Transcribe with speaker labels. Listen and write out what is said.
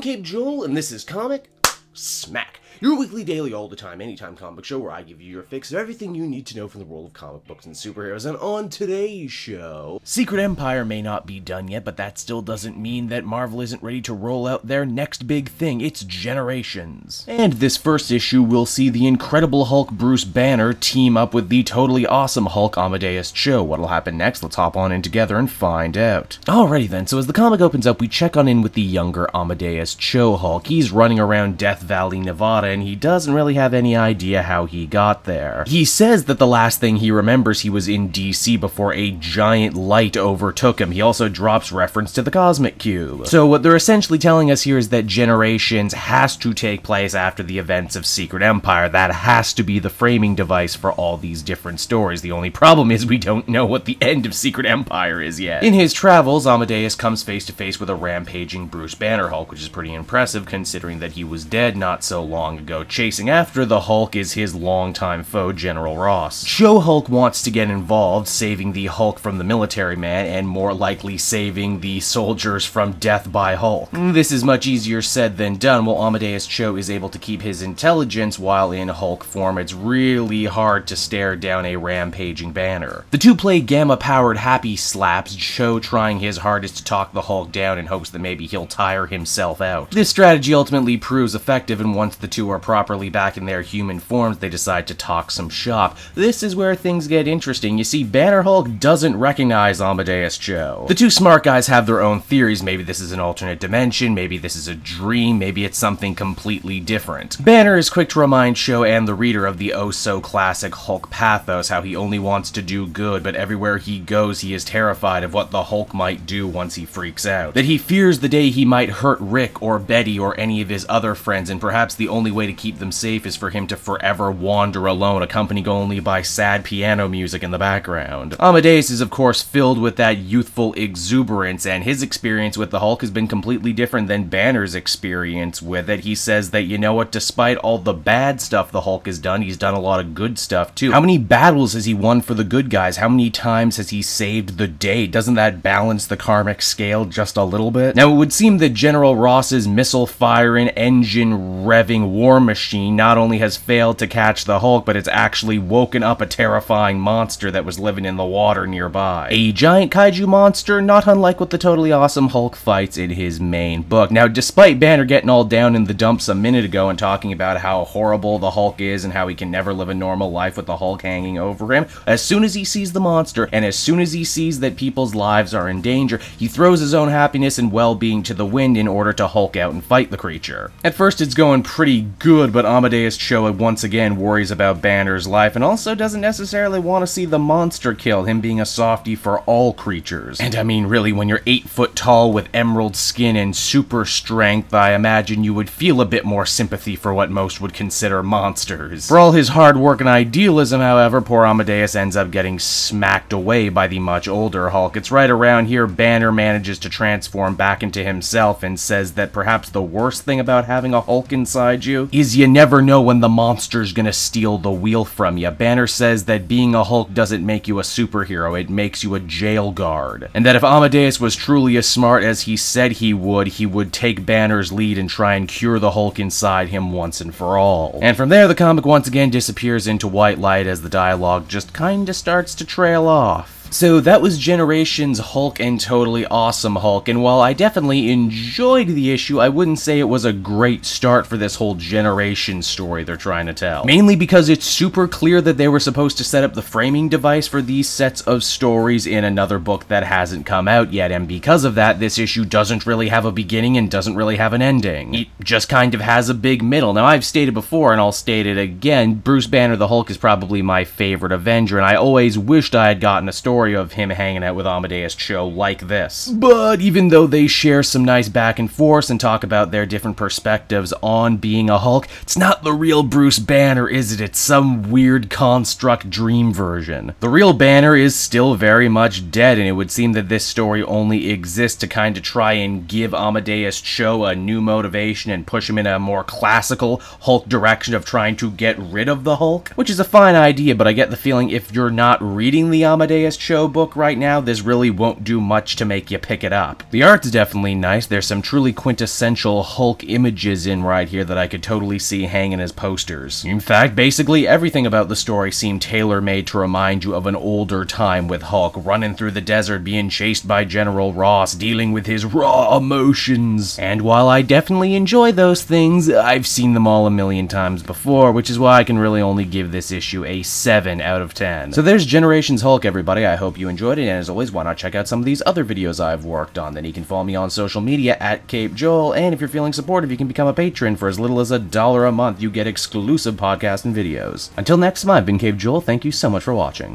Speaker 1: Cape Joel, and this is Comic Smack, your weekly, daily, all the time, anytime comic book show where I give you your fix of everything you need to know from the world of comic books and superheroes. And on today's show, Secret Empire may not be done yet, but that still doesn't mean that Marvel isn't ready to roll out their next big thing. It's Generations. And this first issue will see the Incredible Hulk Bruce Banner team up with the totally awesome Hulk Amadeus Cho. What'll happen next? Let's hop on in together and find out. Alrighty then, so as the comic opens up, we check on in with the younger Amadeus Cho Hulk. He's running around Death Valley, Nevada, and he doesn't really have any idea how he got there. He says that the last thing he remembers, he was in DC before a giant light overtook him. He also drops reference to the Cosmic Cube. So what they're essentially telling us here is that Generations has to take place after the events of Secret Empire. That has to be the framing device for all these different stories. The only problem is we don't know what the end of Secret Empire is yet. In his travels, Amadeus comes face to face with a rampaging Bruce Banner Hulk, which is pretty impressive considering that he was dead not so long ago. Chasing after the Hulk is his longtime foe, General Ross. Cho Hulk wants to get involved, saving the Hulk from the military man, and more likely saving the soldiers from death by Hulk. This is much easier said than done. While Amadeus Cho is able to keep his intelligence while in Hulk form, it's really hard to stare down a rampaging Banner. The two play gamma-powered happy slaps, Cho trying his hardest to talk the Hulk down in hopes that maybe he'll tire himself out. This strategy ultimately proves effective, and once the two are properly back in their human forms, they decide to talk some shop. This is where things get interesting. You see, Banner Hulk doesn't recognize Amadeus Cho. The two smart guys have their own theories. Maybe this is an alternate dimension, maybe this is a dream, maybe it's something completely different. Banner is quick to remind Cho and the reader of the oh-so-classic Hulk pathos, how he only wants to do good, but everywhere he goes he is terrified of what the Hulk might do once he freaks out. That he fears the day he might hurt Rick or Betty or any of his other friends, and perhaps the only way to keep them safe is for him to forever wander alone, accompanied only by sad piano music in the background. Amadeus is of course filled with that youthful exuberance, and his experience with the Hulk has been completely different than Banner's experience with it. He says that, you know what, despite all the bad stuff the Hulk has done, he's done a lot of good stuff too. How many battles has he won for the good guys? How many times has he saved the day? Doesn't that balance the karmic scale just a little bit? Now, it would seem that General Ross's missile-firing, engine-revving war machine not only has failed to catch the Hulk, but it's actually woken up a terrifying monster that was living in the water nearby. A giant kaiju monster, not unlike what the totally awesome Hulk fights in his main book. Now, despite Banner getting all down in the dumps a minute ago and talking about how horrible the Hulk is and how he can never live a normal life with the Hulk hanging over him, as soon as he sees the monster, and as soon as he sees that people's lives are in danger, he throws his own happiness and well-being to the wind in order to Hulk out and fight the creature. At first it's going pretty good, but Amadeus Cho once again worries about Banner's life and also doesn't necessarily want to see the monster killed, him being a softie for all creatures. And I mean, really, when you're 8 foot tall with emerald skin and super strength, I imagine you would feel a bit more sympathy for what most would consider monsters. For all his hard work and idealism, however, poor Amadeus ends up getting smacked away by the much older Hulk. It's right around here Banner manages to transform back into himself and says that perhaps the worst thing about having a Hulk inside you is you never know when the monster's gonna steal the wheel from you. Banner says that being a Hulk doesn't make you a superhero, it makes you a jail guard. And that if Amadeus was truly as smart as he said he would take Banner's lead and try and cure the Hulk inside him once and for all. And from there, the comic once again disappears into white light as the dialogue just kinda starts to trail off. So that was Generations Hulk and Totally Awesome Hulk, and while I definitely enjoyed the issue, I wouldn't say it was a great start for this whole Generations story they're trying to tell. Mainly because it's super clear that they were supposed to set up the framing device for these sets of stories in another book that hasn't come out yet, and because of that, this issue doesn't really have a beginning and doesn't really have an ending. It just kind of has a big middle. Now, I've stated before, and I'll state it again, Bruce Banner the Hulk is probably my favorite Avenger, and I always wished I had gotten a story of him hanging out with Amadeus Cho like this. But even though they share some nice back and forth and talk about their different perspectives on being a Hulk, it's not the real Bruce Banner, is it? It's some weird construct dream version. The real Banner is still very much dead, and it would seem that this story only exists to kind of try and give Amadeus Cho a new motivation and push him in a more classical Hulk direction of trying to get rid of the Hulk, which is a fine idea, but I get the feeling if you're not reading the Amadeus Cho book right now, this really won't do much to make you pick it up. The art's definitely nice. There's some truly quintessential Hulk images in right here that I could totally see hanging as posters. In fact, basically everything about the story seemed tailor-made to remind you of an older time with Hulk running through the desert, being chased by General Ross, dealing with his raw emotions. And while I definitely enjoy those things, I've seen them all a million times before, which is why I can really only give this issue a 7 out of 10. So there's Generations Hulk, everybody. I hope you enjoyed it, and as always, why not check out some of these other videos I've worked on. Then you can follow me on social media at Cape Joel, and if you're feeling supportive, you can become a patron for as little as $1 a month. You get exclusive podcasts and videos. Until next time, I've been Cape Joel. Thank you so much for watching.